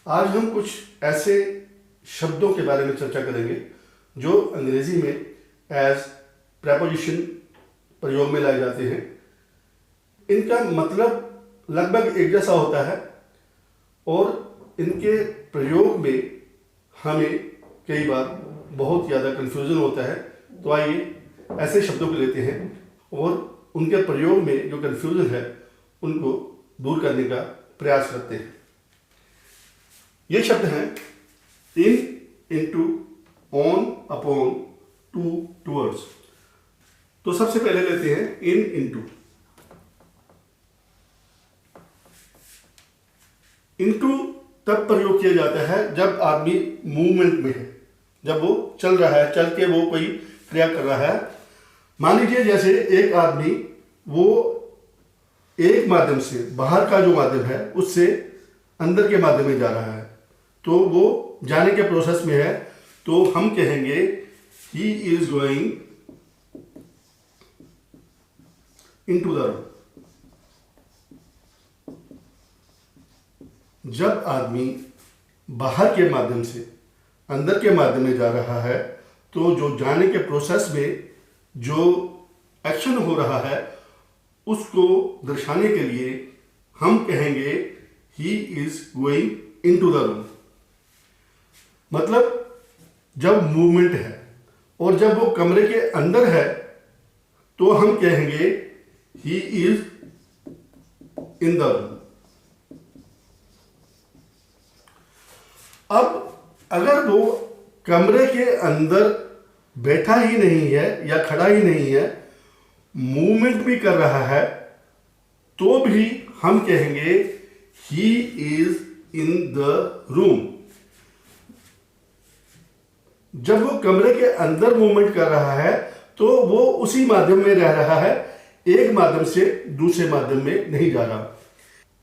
आज हम कुछ ऐसे शब्दों के बारे में चर्चा करेंगे जो अंग्रेजी में एज प्रेपोजिशन प्रयोग में लाए जाते हैं। इनका मतलब लगभग एक जैसा होता है और इनके प्रयोग में हमें कई बार बहुत ज़्यादा कन्फ्यूज़न होता है। तो आइए ऐसे शब्दों को लेते हैं और उनके प्रयोग में जो कन्फ्यूज़न है उनको दूर करने का प्रयास करते हैं। ये शब्द हैं in, into, on, upon, to, towards. तो सबसे पहले लेते हैं इन, इनटू। इनटू तब प्रयोग किया जाता है जब आदमी मूवमेंट में है, जब वो चल रहा है, चल के वो कोई क्रिया कर रहा है। मान लीजिए जैसे एक आदमी वो एक माध्यम से, बाहर का जो माध्यम है उससे अंदर के माध्यम में जा रहा है, तो वो जाने के प्रोसेस में है, तो हम कहेंगे he is going into the room. जब आदमी बाहर के माध्यम से अंदर के माध्यम में जा रहा है, तो जो जाने के प्रोसेस में जो एक्शन हो रहा है उसको दर्शाने के लिए हम कहेंगे he is going into the room. मतलब जब मूवमेंट है और जब वो कमरे के अंदर है तो हम कहेंगे he is in the room. अब अगर वो कमरे के अंदर बैठा ही नहीं है या खड़ा ही नहीं है, मूवमेंट भी कर रहा है, तो भी हम कहेंगे he is in the room. जब वो कमरे के अंदर मूवमेंट कर रहा है तो वो उसी माध्यम में रह रहा है, एक माध्यम से दूसरे माध्यम में नहीं जा रहा।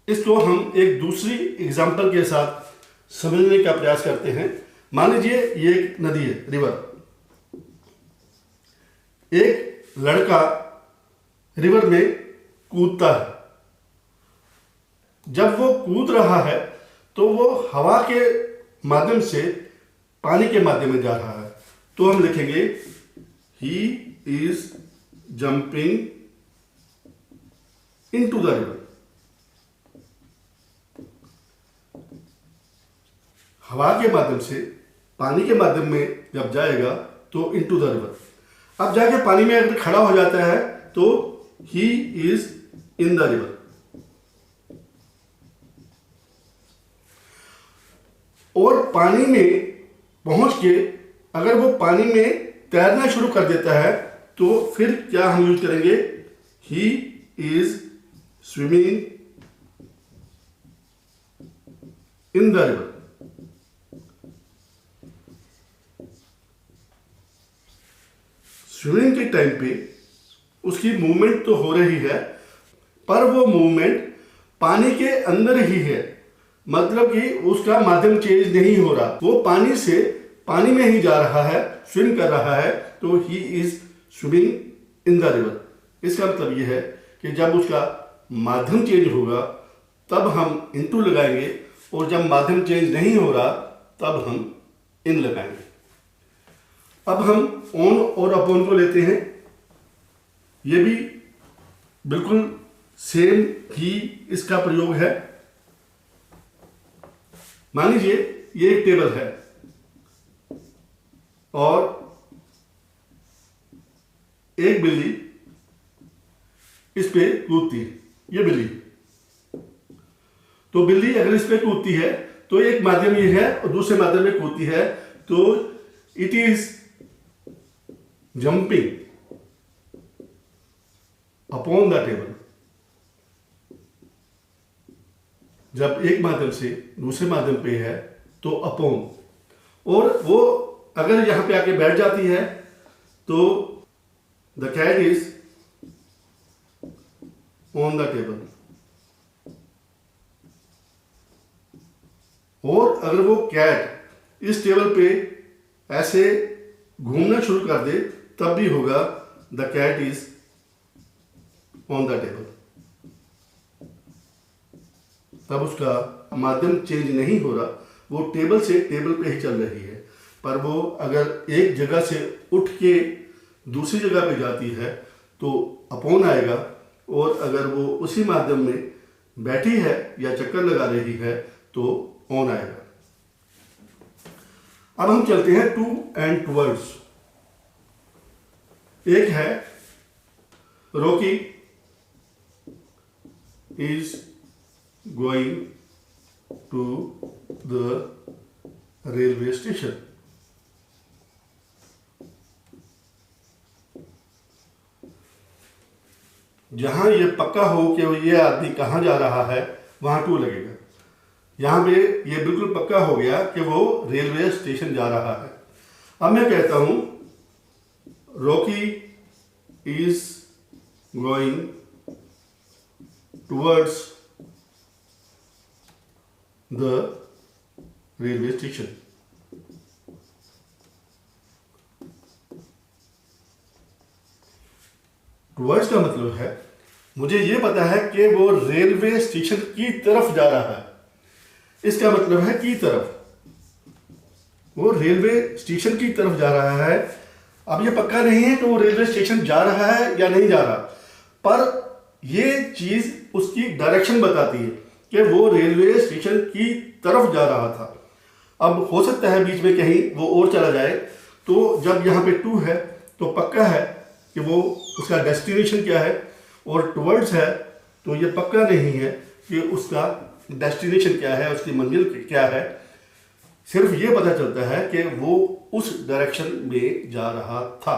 इसको हम एक दूसरी एग्जांपल के साथ समझने का प्रयास करते हैं। मान लीजिए ये एक नदी है, रिवर। एक लड़का रिवर में कूदता है। जब वो कूद रहा है तो वो हवा के माध्यम से पानी के माध्यम में जा रहा है, तो हम लिखेंगे he is jumping into the river. हवा के माध्यम से पानी के माध्यम में जब जाएगा तो इनटू द रिवर। अब जाके पानी में अगर खड़ा हो जाता है तो he is in the river. और पानी में पहुंच के अगर वो पानी में तैरना शुरू कर देता है तो फिर क्या हम यूज करेंगे? He is swimming in the river. Swimming के टाइम पे उसकी मूवमेंट तो हो रही है, पर वो मूवमेंट पानी के अंदर ही है, मतलब कि उसका माध्यम चेंज नहीं हो रहा। वो पानी से पानी में ही जा रहा है, स्विम कर रहा है, तो he is swimming in the river. इसका मतलब ये है कि जब उसका माध्यम चेंज होगा तब हम इनटू लगाएंगे, और जब माध्यम चेंज नहीं हो रहा तब हम इन लगाएंगे। अब हम ऑन और अपॉन को लेते हैं। ये भी बिल्कुल सेम ही इसका प्रयोग है। मान लीजिए ये एक टेबल है और एक बिल्ली इस पे कूदती है, ये बिल्ली। तो बिल्ली अगर इस पे कूदती है तो एक माध्यम ये है और दूसरे माध्यम में कूदती है, तो it is jumping upon the table. जब एक माध्यम से दूसरे माध्यम पे है तो अपॉन, और वो अगर यहां पे आके बैठ जाती है तो the cat is on the table. और अगर वो कैट इस टेबल पे ऐसे घूमना शुरू कर दे तब भी होगा the cat is on the table. तब उसका माध्यम चेंज नहीं हो रहा, वो टेबल से टेबल पे ही चल रही है, पर वो अगर एक जगह से उठ के दूसरी जगह पे जाती है तो अपॉन आएगा, और अगर वो उसी माध्यम में बैठी है या चक्कर लगा रही है तो ऑन आएगा। अब हम चलते हैं टू एंड टुवर्ड्स। एक है Rocky is going to the railway station. जहां ये पक्का हो कि ये आदमी कहाँ जा रहा है वहां टू लगेगा। यहां पे ये बिल्कुल पक्का हो गया कि वो रेलवे स्टेशन जा रहा है। अब मैं कहता हूं Rocky is going towards the railway station. Towards का मतलब है मुझे ये पता है कि वो रेलवे स्टेशन की तरफ जा रहा है। इसका मतलब है की तरफ, वो रेलवे स्टेशन की तरफ जा रहा है। अब ये पक्का नहीं है कि वो रेलवे स्टेशन जा रहा है या नहीं जा रहा, पर ये चीज उसकी डायरेक्शन बताती है कि वो रेलवे स्टेशन की तरफ जा रहा था। अब हो सकता है बीच में कहीं वो और चला जाए, तो जब यहाँ पे टू है तो पक्का है कि वो उसका डेस्टिनेशन क्या है, और टुवर्ड्स है तो ये पक्का नहीं है कि उसका डेस्टिनेशन क्या है, उसकी मंजिल क्या है। सिर्फ ये पता चलता है कि वो उस डायरेक्शन में जा रहा था।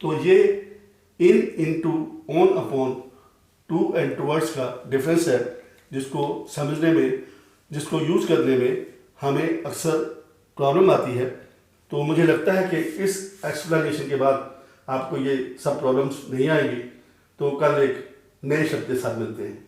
तो ये in, into, on, upon, to and towards का डिफरेंस है, जिसको समझने में, जिसको यूज़ करने में हमें अक्सर प्रॉब्लम आती है। तो मुझे लगता है कि इस एक्सप्लेनेशन के बाद आपको ये सब प्रॉब्लम्स नहीं आएंगी। तो कल एक नए शब्द के साथ मिलते हैं।